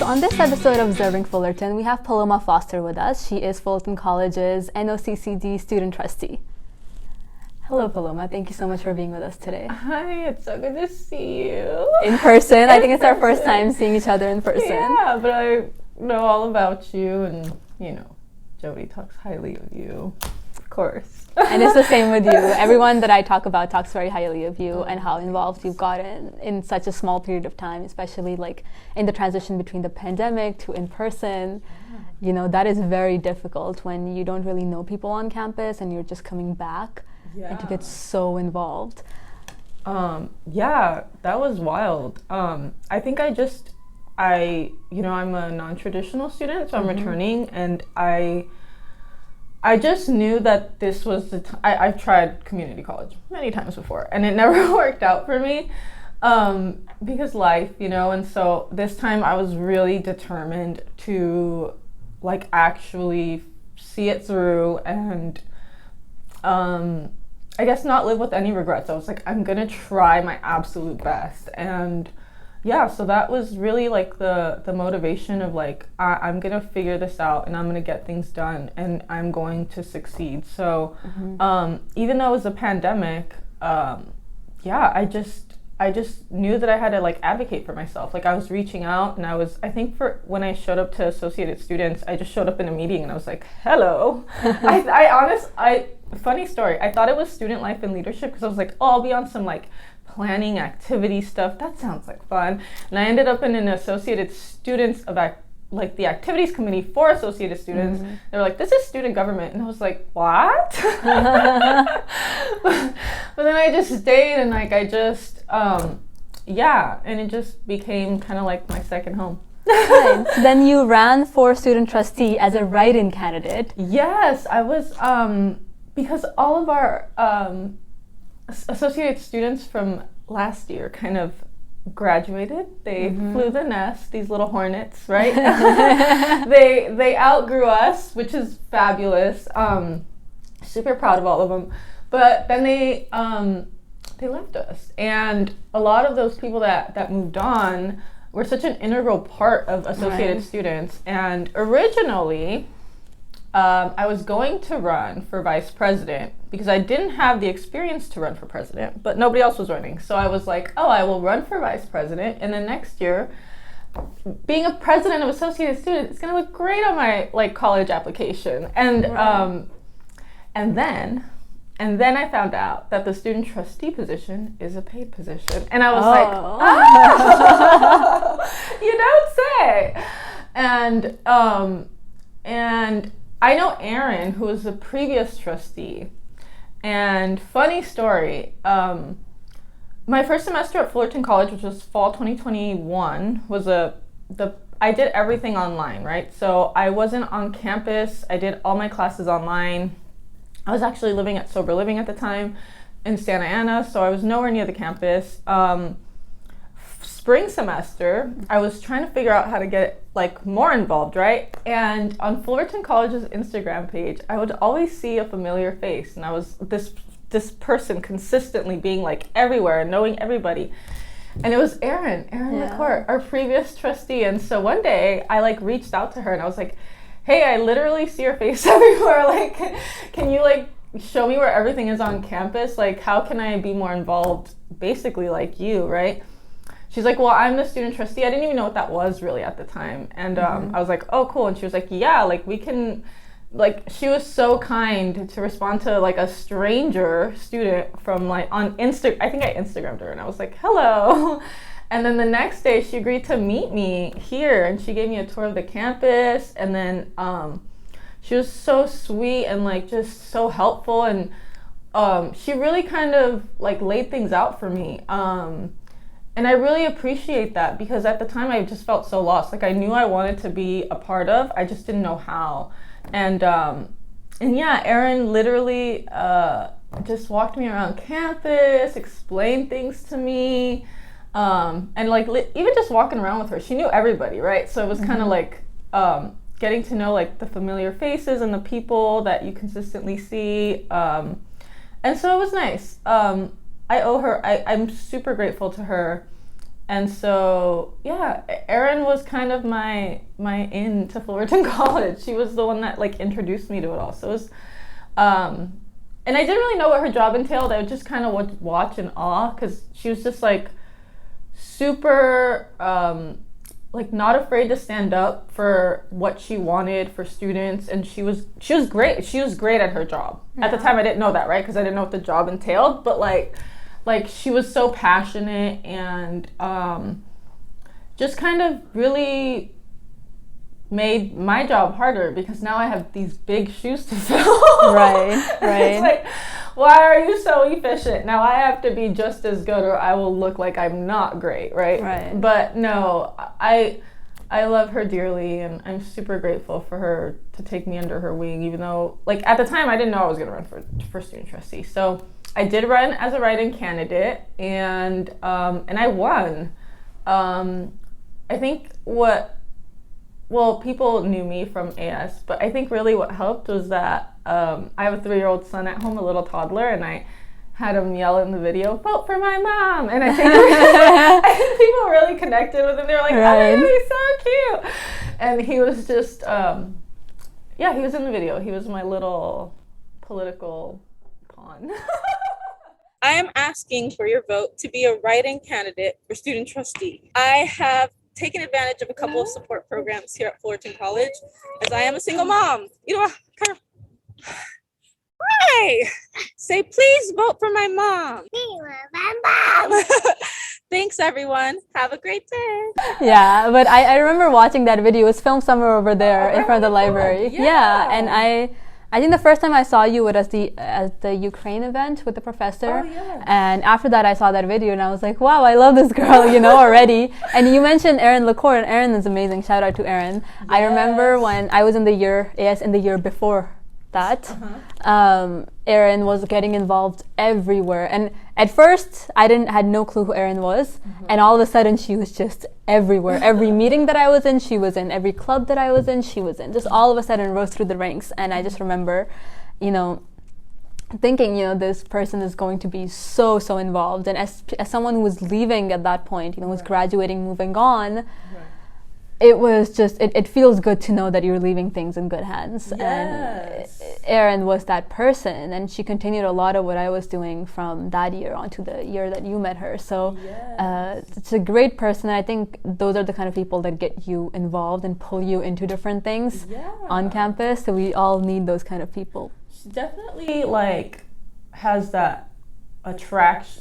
So on this episode of Observing Fullerton, we have Paloma Foster with us. She is Fullerton College's NOCCCD Student Trustee. Hello, Paloma. Thank you so much for being with us today. Hi, it's so good to see you. In person. I think it's our first time seeing each other in person. Yeah, but I know all about you, and, you know, Jody talks highly of you, of course. And it's the same with you. Everyone that I talk about talks very highly of you and how involved you've gotten in such a small period of time, especially like in the transition between the pandemic to in person. You know, that is very difficult when you don't really know people on campus and you're just coming back and you get so involved. Yeah, that was wild. I think I'm a non-traditional student, so I'm returning, and I just knew that this was the time. I've tried community college many times before, and it never worked out for me because life, and so this time I was really determined to like actually see it through and I guess not live with any regrets. I was like, I'm gonna try my absolute best. And yeah, so that was really like the motivation of like, I'm gonna figure this out and I'm gonna get things done and I'm going to succeed. So even though it was a pandemic, I just knew that I had to like advocate for myself. Like I was reaching out, and I think for when I showed up to Associated Students, I just showed up in a meeting and I was like, hello. Funny story, I thought it was student life and leadership because I was like, oh, I'll be on some like planning activity stuff. That sounds like fun. And I ended up in an Associated Students of like the activities committee for Associated Students. They were like, this is student government. And I was like, what? But then I just stayed and like I just, and it just became kind of like my second home. Right. So then you ran for student trustee as a write-in candidate. Yes, I was, because all of our Associated students from last year kind of graduated. They flew the nest, these little hornets, right? They outgrew us, which is fabulous. Super proud of all of them. But then they left us, and a lot of those people that moved on were such an integral part of Associated Students. And originally, I was going to run for vice president because I didn't have the experience to run for president, but nobody else was running. So I was like, oh, I will run for vice president, and then next year, being a president of Associated Students is going to look great on my like college application. And and then I found out that the student trustee position is a paid position, and I was like, oh, you don't say. And I know Aaron, who was the previous trustee, and funny story, my first semester at Fullerton College, which was fall 2021, I did everything online, right? So I wasn't on campus. I did all my classes online. I was actually living at Sober Living at the time in Santa Ana, so I was nowhere near the campus. Spring semester, I was trying to figure out how to get like more involved, right? And on Fullerton College's Instagram page, I would always see a familiar face, and I was this person consistently being like everywhere and knowing everybody. And it was Erin McCourt, our previous trustee. And so one day I like reached out to her and I was like, hey, I literally see your face everywhere. Like, can you like show me where everything is on campus? Like, how can I be more involved basically like you, right? She's like, well, I'm the student trustee. I didn't even know what that was really at the time. And I was like, oh, cool. And she was like, yeah, like we can, like, she was so kind to respond to like a stranger student from like on Insta. I think I Instagrammed her and I was like, hello. And then the next day she agreed to meet me here and she gave me a tour of the campus. And then she was so sweet and like just so helpful. And she really kind of like laid things out for me. And I really appreciate that because at the time I just felt so lost. Like I knew I wanted to be a part of, I just didn't know how. And yeah, Erin literally just walked me around campus, explained things to me. And like even just walking around with her, she knew everybody, right? So it was kind of like getting to know like the familiar faces and the people that you consistently see. And so it was nice. I owe her, I'm super grateful to her. And so, yeah, Erin was kind of my in to Fullerton College. She was the one that like introduced me to it all. So it was, and I didn't really know what her job entailed. I would just kind of watch in awe because she was just like super, like not afraid to stand up for what she wanted for students. And she was great. She was great at her job. Yeah. At the time, I didn't know that, right? Because I didn't know what the job entailed. But like she was so passionate and just kind of really made my job harder because now I have these big shoes to fill. Right. It's like, why are you so efficient? Now I have to be just as good or I will look like I'm not great, right? But no, I love her dearly and I'm super grateful for her to take me under her wing, even though like at the time I didn't know I was gonna run for student trustee. So I did run as a write-in candidate, and I won. I think people knew me from AS, but I think really what helped was that I have a 3-year-old son at home, a little toddler, and I had him yell in the video, "Vote for my mom!" And I think, I think people really connected with him. They were like, "Oh, he's so cute!" And he was just, he was in the video. He was my little political pawn. I am asking for your vote to be a write-in candidate for student trustee. I have taken advantage of a couple of support programs here at Fullerton College as I am a single mom. You know, kind of, hi! Say, please vote for my mom. My mom. Thanks, everyone. Have a great day. Yeah, but I remember watching that video. It was filmed somewhere over there in front of the library. Yeah, and I think the first time I saw you was at the Ukraine event with the professor. And after that, I saw that video and I was like, wow, I love this girl, already. And you mentioned Erin LaCour, and Erin is amazing. Shout out to Erin. Yes. I remember when I was in the year before that, Erin was getting involved everywhere. And at first, I had no clue who Erin was. And all of a sudden, she was just everywhere. Every meeting that I was in, she was in. Every club that I was in, she was in. Just all of a sudden rose through the ranks. And I just remember, thinking, this person is going to be so involved. And as someone who was leaving at that point, was graduating, moving on, it was just, it feels good to know that you're leaving things in good hands. Yes. And Erin was that person, and she continued a lot of what I was doing from that year on to the year that you met her. So it's a great person. I think those are the kind of people that get you involved and pull you into different things on campus. So we all need those kind of people. She definitely has that attraction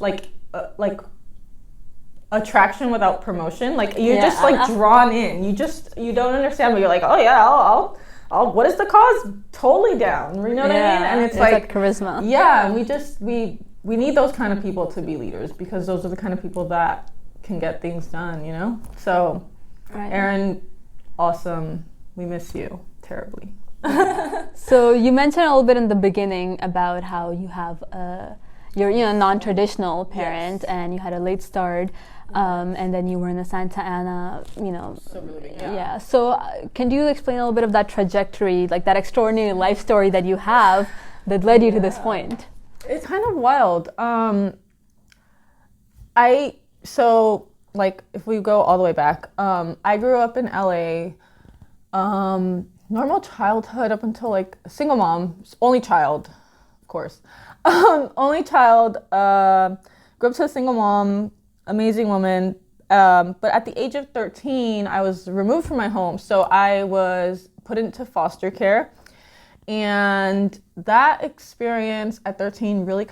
without promotion. You're just drawn in. You don't understand, but you're like, oh yeah, I'll what is the cause? Totally down. You know what I mean? And it's like charisma. Yeah, and we need those kind of people to be leaders because those are the kind of people that can get things done, So Erin, awesome. We miss you terribly. So you mentioned a little bit in the beginning about how you have you're non-traditional parent and you had a late start. And then you were in the Santa Ana, So can you explain a little bit of that trajectory, like that extraordinary life story that you have that led you to this point? It's kind of wild. If we go all the way back, I grew up in LA, normal childhood up until a single mom, only child, of course. Only child, grew up to a single mom, amazing woman, but at the age of 13, I was removed from my home, so I was put into foster care, and that experience at 13 really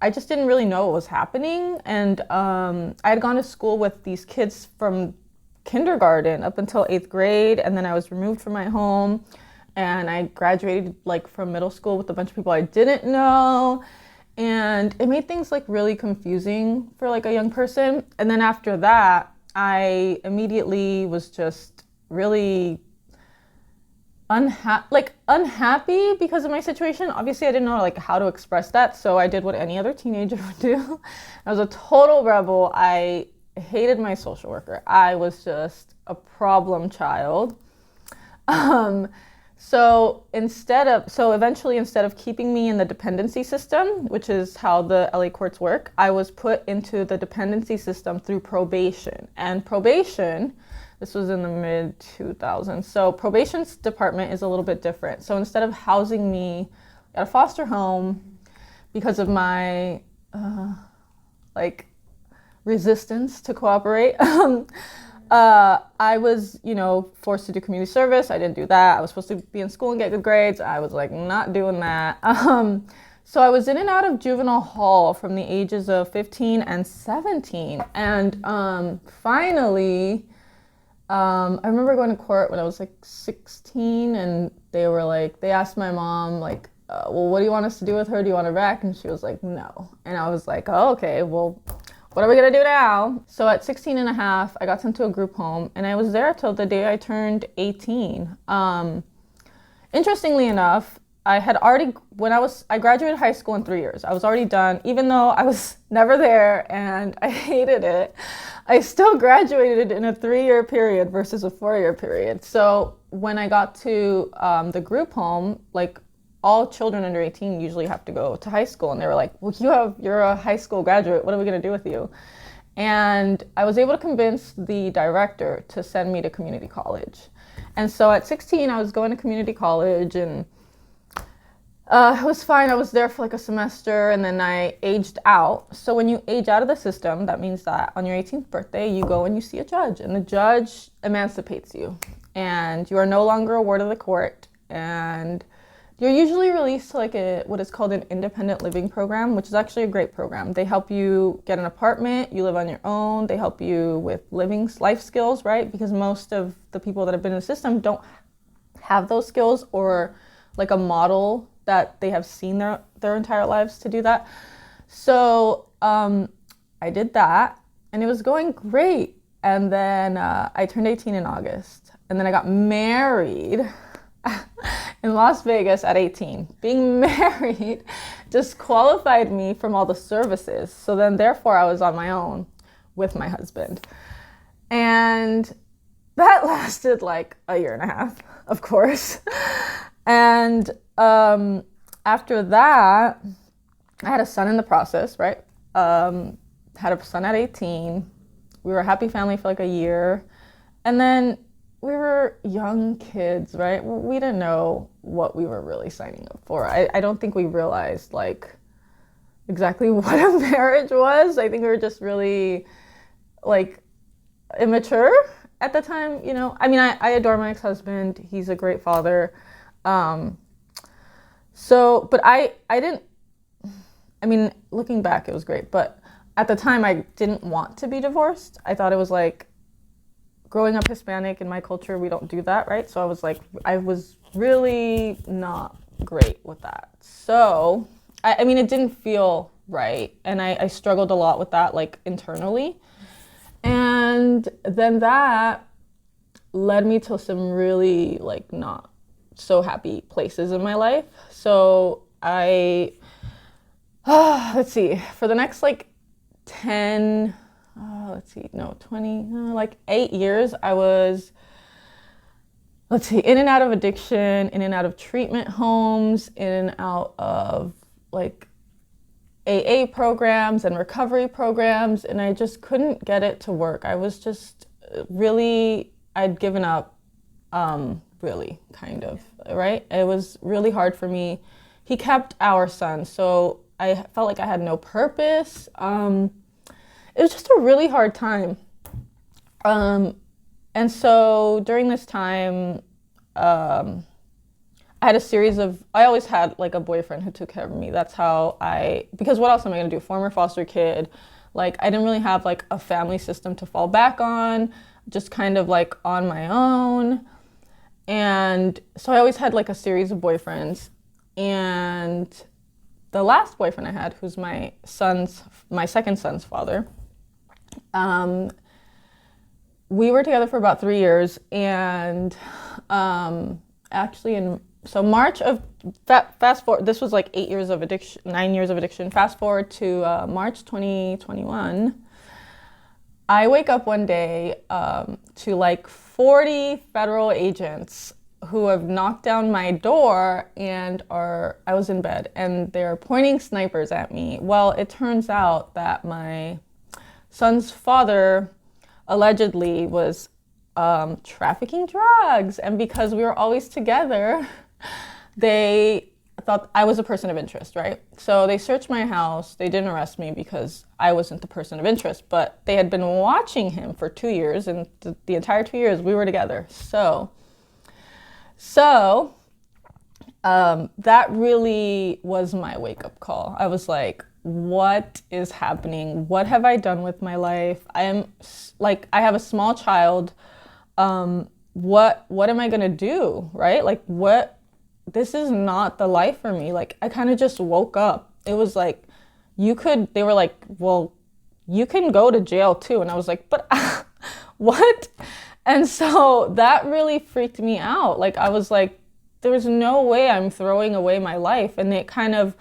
I just didn't really know what was happening, and I had gone to school with these kids from kindergarten up until 8th grade, and then I was removed from my home, and I graduated from middle school with a bunch of people I didn't know. And it made things really confusing for a young person. And then after that, I immediately was just really unhappy because of my situation. Obviously, I didn't know how to express that, so I did what any other teenager would do. I was a total rebel. I hated my social worker. I was just a problem child. So eventually, instead of keeping me in the dependency system, which is how the LA courts work, I was put into the dependency system through probation. And probation, this was in the mid 2000s. So probation's department is a little bit different. So instead of housing me at a foster home because of my resistance to cooperate, I was, forced to do community service. I didn't do that. I was supposed to be in school and get good grades. I was not doing that. So I was in and out of juvenile hall from the ages of 15 and 17. And finally, I remember going to court when I was 16, and they asked my mom, well, what do you want us to do with her? Do you want her back? And she was like, no. And I was like, oh, okay, well, what are we gonna do now? So at 16 and a half, I got sent to a group home, and I was there till the day I turned 18. Interestingly enough, I graduated high school in 3 years. I was already done, even though I was never there and I hated it. I still graduated in a 3-year period versus a 4-year period. So when I got to the group home, all children under 18 usually have to go to high school. And they were like, well, you're a high school graduate. What are we going to do with you? And I was able to convince the director to send me to community college. And so at 16, I was going to community college, and it was fine. I was there for a semester, and then I aged out. So when you age out of the system, that means that on your 18th birthday, you go and you see a judge, and the judge emancipates you. And you are no longer a ward of the court, and you're usually released to what is called an independent living program, which is actually a great program. They help you get an apartment, you live on your own, they help you with life skills, right? Because most of the people that have been in the system don't have those skills, or a model that they have seen their entire lives to do that. So I did that, and it was going great. And then I turned 18 in August, and then I got married in Las Vegas at 18. Being married disqualified me from all the services. So then therefore I was on my own with my husband. And that lasted a year and a half, of course. And after that, I had a son in the process, right? Had a son at 18. We were a happy family for a year. And then we were young kids, right? We didn't know what we were really signing up for. I don't think we realized exactly what a marriage was. I think we were just really immature at the time, I mean, I adore my ex-husband. He's a great father. But I didn't, looking back, it was great. But at the time, I didn't want to be divorced. I thought it was growing up Hispanic in my culture, we don't do that, right? So I was really not great with that. So, it didn't feel right. And I struggled a lot with that, internally. And then that led me to some really, not so happy places in my life. So let's see, for the next 8 years, I was, in and out of addiction, in and out of treatment homes, in and out of AA programs and recovery programs, and I just couldn't get it to work. I was just I'd given up, really, kind of, right? It was really hard for me. He kept our son, so I felt like I had no purpose. It was just a really hard time. And so during this time, I had a series of, I always had a boyfriend who took care of me. That's how because what else am I gonna do? Former foster kid. I didn't really have a family system to fall back on, just kind of on my own. And so I always had a series of boyfriends. And the last boyfriend I had, who's my second son's father, we were together for about 3 years, and so March of fast forward, this was 9 years of addiction. Fast forward to March 2021. I wake up one day to 40 federal agents who have knocked down my door and I was in bed and they're pointing snipers at me. Well, it turns out that my son's father allegedly was trafficking drugs, and because we were always together, they thought I was a person of interest, right? So they searched my house. They didn't arrest me because I wasn't the person of interest, but they had been watching him for 2 years, and the entire 2 years we were together. So that really was my wake-up call. I was like, what is happening? What have I done with my life? I have a small child. What am I gonna do, right? Like, this is not the life for me. Like, I kind of just woke up. It was like, they were like, well, you can go to jail too. And I was like, but what? And so that really freaked me out. Like, I was like, there's no way I'm throwing away my life. And it kind of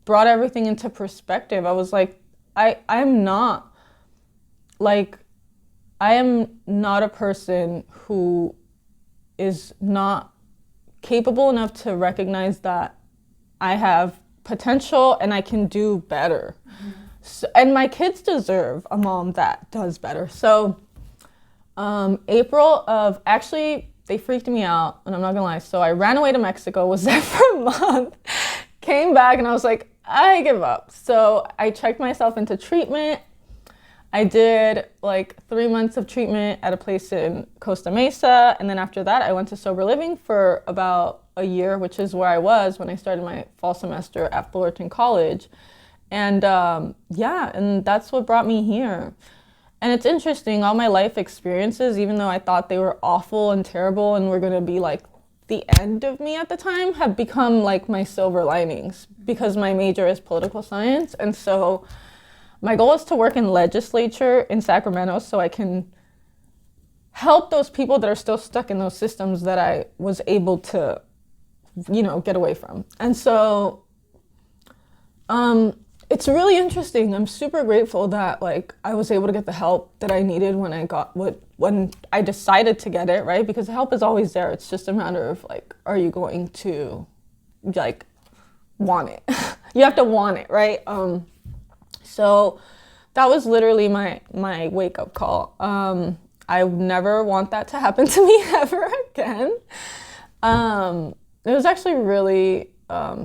brought everything into perspective. I was like, I am not a person who is not capable enough to recognize that I have potential and I can do better. Mm-hmm. So, and my kids deserve a mom that does better. So they freaked me out, and I'm not gonna lie. So I ran away to Mexico, was there for a month, came back, and I was like, I give up. So I checked myself into treatment. I did like 3 months of treatment at a place in Costa Mesa. And then after that, I went to sober living for about a year, which is where I was when I started my fall semester at Fullerton College. And and that's what brought me here. And it's interesting, all my life experiences, even though I thought they were awful and terrible and were gonna be like the end of me at the time, have become like my silver linings, because my major is political science. And so my goal is to work in legislature in Sacramento so I can help those people that are still stuck in those systems that I was able to, get away from. And so it's really interesting. I'm super grateful that I was able to get the help that I needed when I decided to get it, right? Because the help is always there. It's just a matter of are you going to want it? You have to want it, right? So that was literally my wake-up call. I never want that to happen to me ever again. It was actually really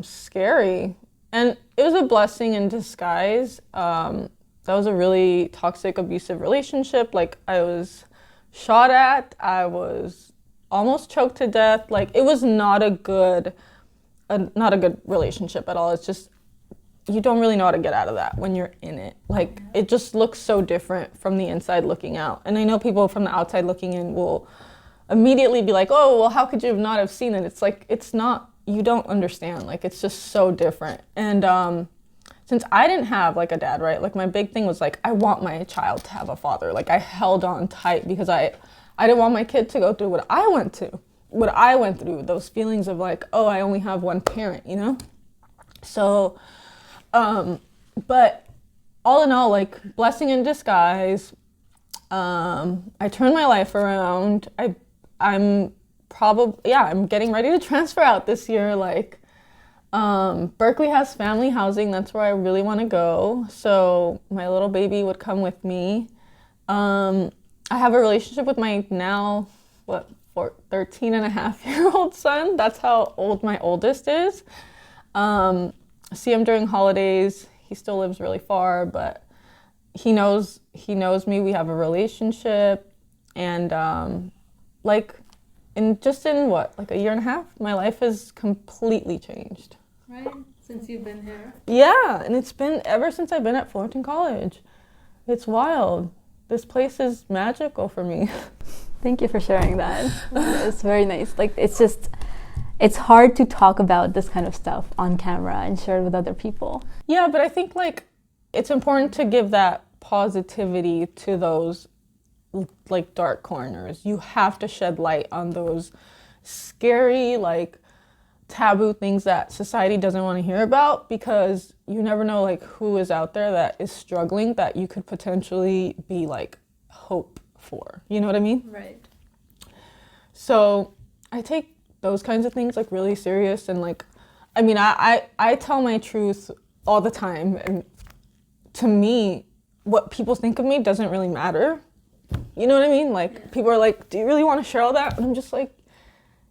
scary. And it was a blessing in disguise. That was a really toxic, abusive relationship. I was shot at. I was almost choked to death. It was not a good relationship at all. It's just, you don't really know how to get out of that when you're in it. It just looks so different from the inside looking out. And I know people from the outside looking in will immediately be like, oh, well, how could you not have seen it? It's it's not, you don't understand. It's just so different. And since I didn't have a dad, right? My big thing was I want my child to have a father. I held on tight because I didn't want my kid to go through what I went through, those feelings of oh, I only have one parent, So, but all in all, blessing in disguise. I turned my life around. I'm getting ready to transfer out this year. Berkeley has family housing. That's where I really want to go. So my little baby would come with me. I have a relationship with my now, 13 and a half year old son. That's how old my oldest is. See him during holidays. He still lives really far, but he knows me. We have a relationship, and in a year and a half, my life has completely changed. Right, since you've been here. Yeah, and it's been ever since I've been at Fullerton College. It's wild. This place is magical for me. Thank you for sharing that. It's very nice. It's hard to talk about this kind of stuff on camera and share it with other people. Yeah, but I think it's important to give that positivity to those dark corners. You have to shed light on those scary, taboo things that society doesn't want to hear about, because you never know who is out there that is struggling that you could potentially be hope for. You know what I mean? Right. So I take those kinds of things like really serious. And like, I mean, I tell my truth all the time, and to me, what people think of me doesn't really matter. You know what I mean? Like, people are like, do you really want to share all that? And I'm just like,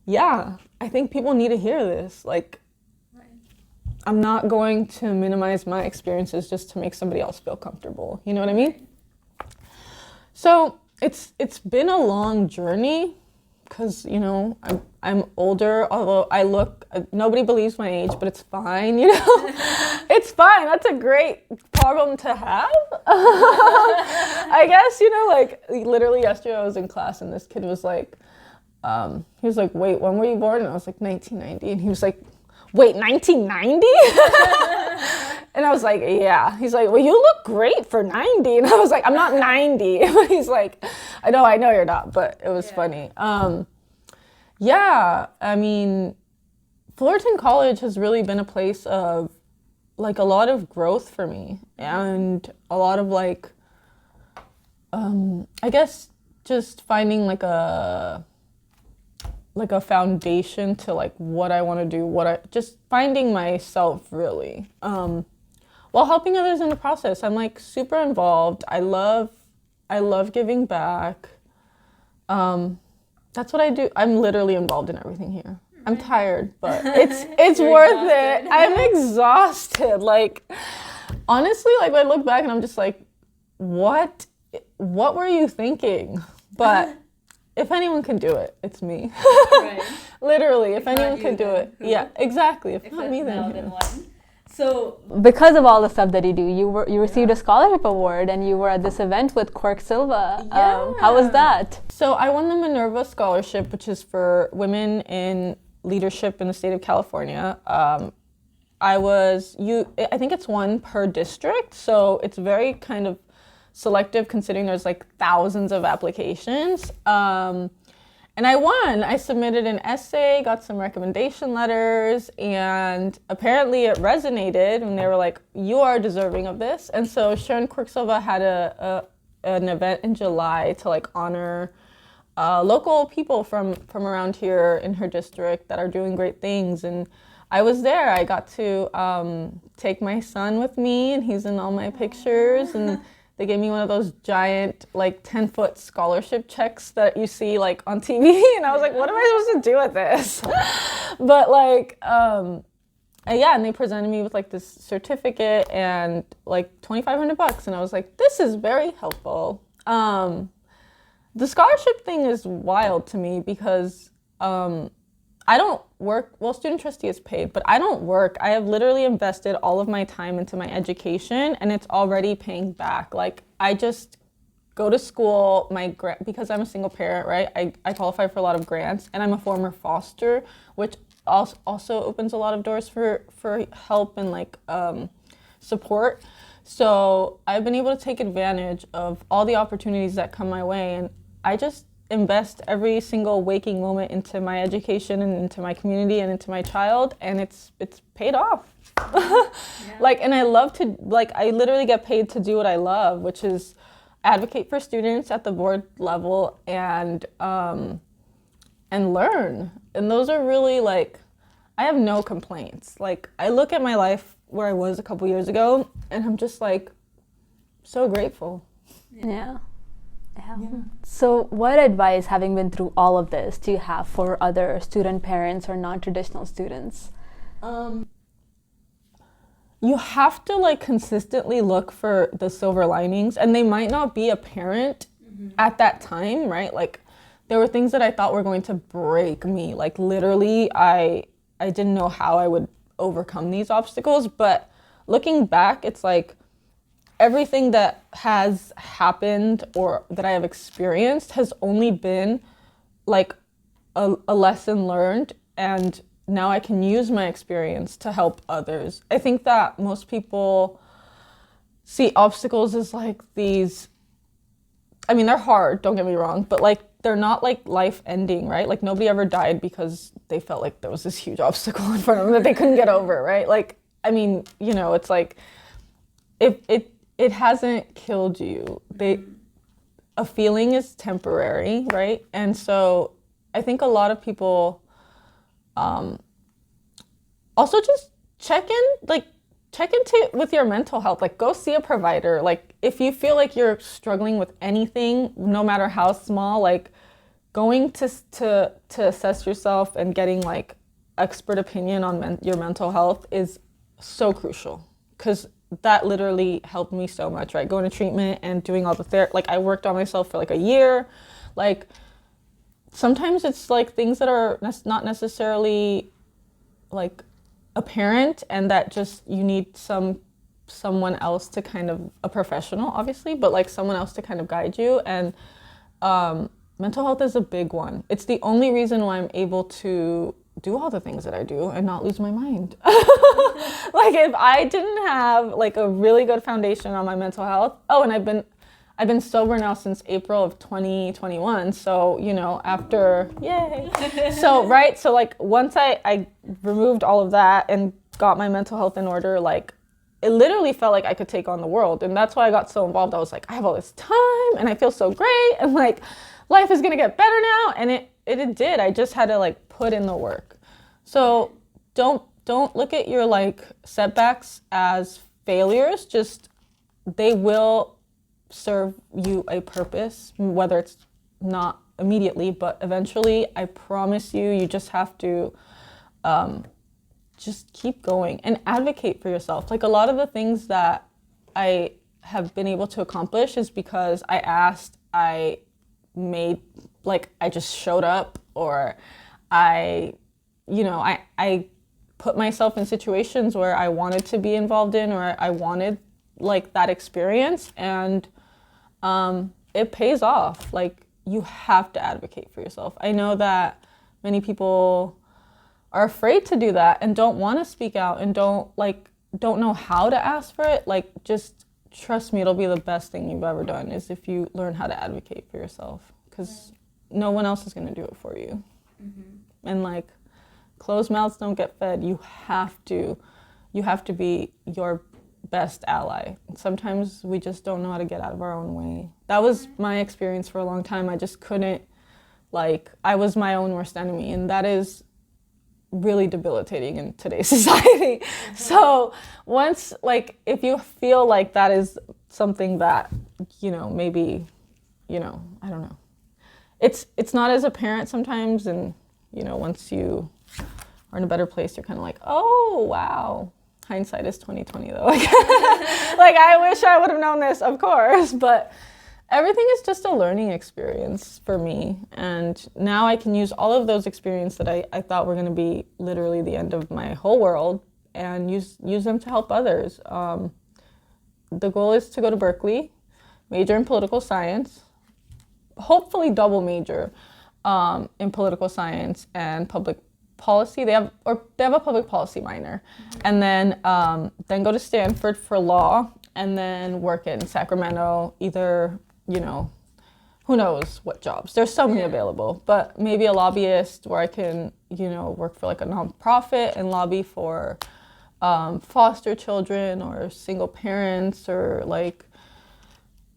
yeah, I think people need to hear this. Like, I'm not going to minimize my experiences just to make somebody else feel comfortable. You know what I mean? So it's been a long journey, because, you know, I'm older, although nobody believes my age, but it's fine, you know? It's fine. That's a great problem to have. I guess, you know, like, literally yesterday I was in class and this kid was like, he was like, wait, when were you born? And I was like, 1990. And he was like, wait, 1990? And I was like, yeah. He's like, well, you look great for 90. And I was like, I'm not 90. He's like, I know you're not, but it was funny. Yeah, I mean, Fullerton College has really been a place of like a lot of growth for me, and a lot of like, I guess just finding like a foundation to like what I want to do, just finding myself really, while helping others in the process. I'm like super involved. I love giving back. That's what I do. I'm literally involved in everything here. I'm tired, but it's worth it. I'm exhausted. Like, honestly, like, when I look back and I'm just like, what were you thinking? But if anyone can do it, it's me. Right. Literally, if anyone can do it. Yeah, exactly. If not me, then one. So because of all the stuff that you do, you received a scholarship award, and you were at this event with Silva. Yeah. How was that? So I won the Minerva Scholarship, which is for women in leadership in the state of California. I think it's one per district, so it's very kind of selective considering there's like thousands of applications. And I won. I submitted an essay, got some recommendation letters, and apparently it resonated, and they were like, you are deserving of this. And so Sharon Silva had an event in July to like honor local people from around here in her district that are doing great things. And I was there. I got to take my son with me, and he's in all my pictures. And they gave me one of those giant, like, 10-foot scholarship checks that you see, like, on TV. And I was like, what am I supposed to do with this? But, like, yeah, and they presented me with, like, this certificate and, like, $2,500. And I was like, this is very helpful. The scholarship thing is wild to me because I don't work, well, student trustee is paid, but I don't work. I have literally invested all of my time into my education, and it's already paying back. Like, I just go to school, because I'm a single parent, right? I qualify for a lot of grants, and I'm a former foster, which also opens a lot of doors for help and like support. So I've been able to take advantage of all the opportunities that come my way, and I just invest every single waking moment into my education and into my community and into my child, and it's paid off. Yeah. Like, and I love to, like, I literally get paid to do what I love, which is advocate for students at the board level and learn. And those are really, like, I have no complaints. Like, I look at my life where I was a couple years ago, and I'm just like so grateful. Yeah. So what advice, having been through all of this, do you have for other student parents or non-traditional students? You have to, like, consistently look for the silver linings, and they might not be apparent at that time, right? Like, there were things that I thought were going to break me. Like, literally, I didn't know how I would overcome these obstacles, but looking back, it's like, everything that has happened or that I have experienced has only been like a lesson learned, and now I can use my experience to help others. I think that most people see obstacles as like these, I mean, they're hard, don't get me wrong, but like they're not like life ending, right? Like, nobody ever died because they felt like there was this huge obstacle in front of them that they couldn't get over, right? Like, I mean, you know, it's like, if it hasn't killed you. A feeling is temporary, right? And so I think a lot of people Also just check into with your mental health. Like, go see a provider. Like, if you feel like you're struggling with anything, no matter how small, like going to assess yourself and getting like expert opinion on your mental health is so crucial, because that literally helped me so much, right? Going to treatment and doing all the therapy. Like, I worked on myself for like a year. Like, sometimes it's like things that are not necessarily like apparent, and that just you need someone else to kind of, a professional obviously, but like someone else to kind of guide you. And mental health is a big one. It's the only reason why I'm able to do all the things that I do and not lose my mind. Like, if I didn't have like a really good foundation on my mental health, and I've been sober now since April of 2021. So, after, yay. So, right. So like, once I removed all of that and got my mental health in order, like, it literally felt like I could take on the world. And that's why I got so involved. I was like, I have all this time and I feel so great. And like, life is going to get better now. And it did. I just had to like put in the work. So don't look at your like setbacks as failures. Just, they will serve you a purpose, whether it's not immediately, but eventually. I promise you, you just have to just keep going and advocate for yourself. Like, a lot of the things that I have been able to accomplish is because I asked, I just showed up, or I put myself in situations where I wanted to be involved in, or I wanted like that experience, and it pays off. Like, you have to advocate for yourself. I know that many people are afraid to do that and don't want to speak out and don't know how to ask for it. Like, just trust me, it'll be the best thing you've ever done, is if you learn how to advocate for yourself, because no one else is going to do it for you. Mm-hmm. And like, closed mouths don't get fed. You have to be your best ally. Sometimes we just don't know how to get out of our own way. That was my experience for a long time. I just couldn't, I was my own worst enemy, and that is really debilitating in today's society. Mm-hmm. So once, if you feel like that is something that, maybe, I don't know. It's not as apparent sometimes, and, once you are in a better place, you're kind of like, oh, wow. Hindsight is 20/20 though. I wish I would have known this, of course, but everything is just a learning experience for me. And now I can use all of those experiences that I thought were going to be literally the end of my whole world, and use them to help others. The goal is to go to Berkeley, major in political science, hopefully double major in political science and public policy. They have a public policy minor, and then go to Stanford for law, and then work in Sacramento, either, who knows what jobs. There's so many available, but maybe a lobbyist where I can, work for a nonprofit and lobby for foster children or single parents, or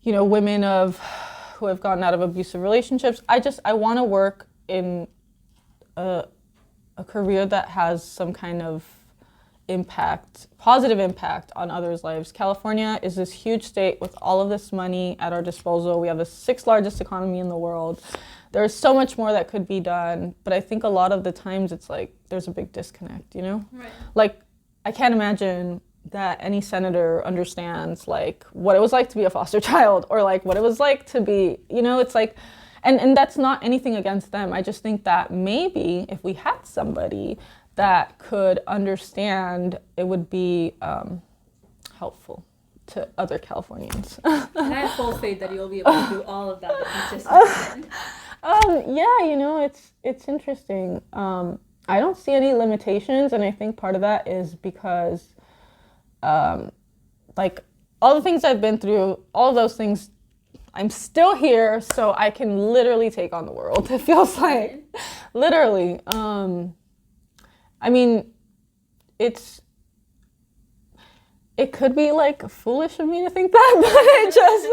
women who have gotten out of abusive relationships. I want to work in a career that has some kind of positive impact on others' lives. California is this huge state with all of this money at our disposal. We have the 6th largest economy in the world. There's so much more that could be done, but I think a lot of the times it's there's a big disconnect, Right. I can't imagine that any senator understands what it was like to be a foster child, or what it was like to be, it's and that's not anything against them. I just think that maybe if we had somebody that could understand, it would be helpful to other Californians. And I have full faith that you'll be able to do all of that you just mentioned. Yeah, it's interesting. I don't see any limitations, and I think part of that is because all the things I've been through, all of those things, I'm still here, so I can literally take on the world. It feels like, literally. It could be foolish of me to think that, but it just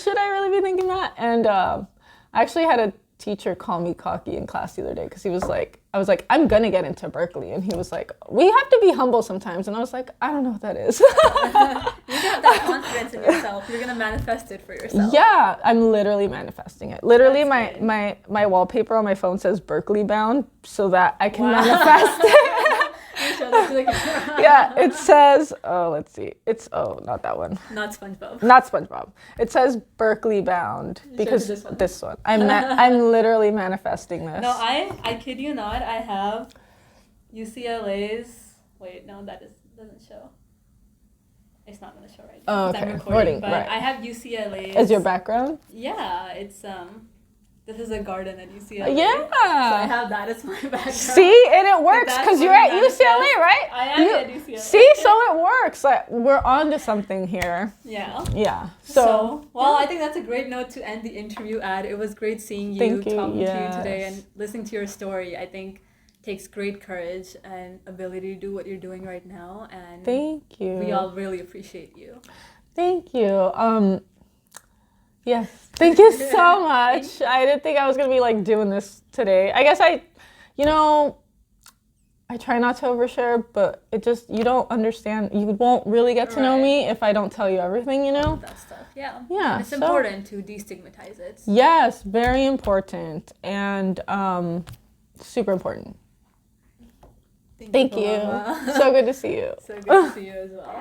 should I really be thinking that? And I actually had a teacher call me cocky in class the other day because he was like, I was like, I'm gonna get into Berkeley, and he was like, we have to be humble sometimes, and I was like, I don't know what that is. You have that confidence in yourself. You're gonna manifest it for yourself. Yeah, I'm literally manifesting it. Literally, That's my wallpaper on my phone says Berkeley bound so that I can manifest it. You show that to the camera. Yeah, it says, oh, let's see. It's, oh, not that one. Not SpongeBob. Not SpongeBob. It says Berkeley bound because this one. I'm literally manifesting this. No, I kid you not. I have UCLA's. Wait, no, doesn't show. It's not gonna show right now. Oh, 'cause okay. I'm recording, but right. I have UCLA's. As your background? Yeah, it's This is a garden at UCLA. Yeah. So I have that as my background. See, and it works that's because what you're we at manifest. UCLA, right? I am at UCLA. See, so it works. Like we're on to something here. Yeah. Yeah. So, well, I think that's a great note to end the interview at. It was great seeing you, Thank you, talking to you yes. today, and listening to your story. I think takes great courage and ability to do what you're doing right now, and Thank you. we all really appreciate you. Thank you. Yes. Thank you so much. I didn't think I was gonna be like doing this today. I guess I try not to overshare, but it just, you don't understand. You won't really get to know Right. me if I don't tell you everything, you know? That stuff, yeah. Yeah, And it's so- important to destigmatize it. Yes, very important and super important. Thank you. Paloma. So good to see you. So good to see you as well.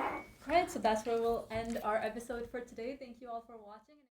Right, so that's where we'll end our episode for today. Thank you all for watching.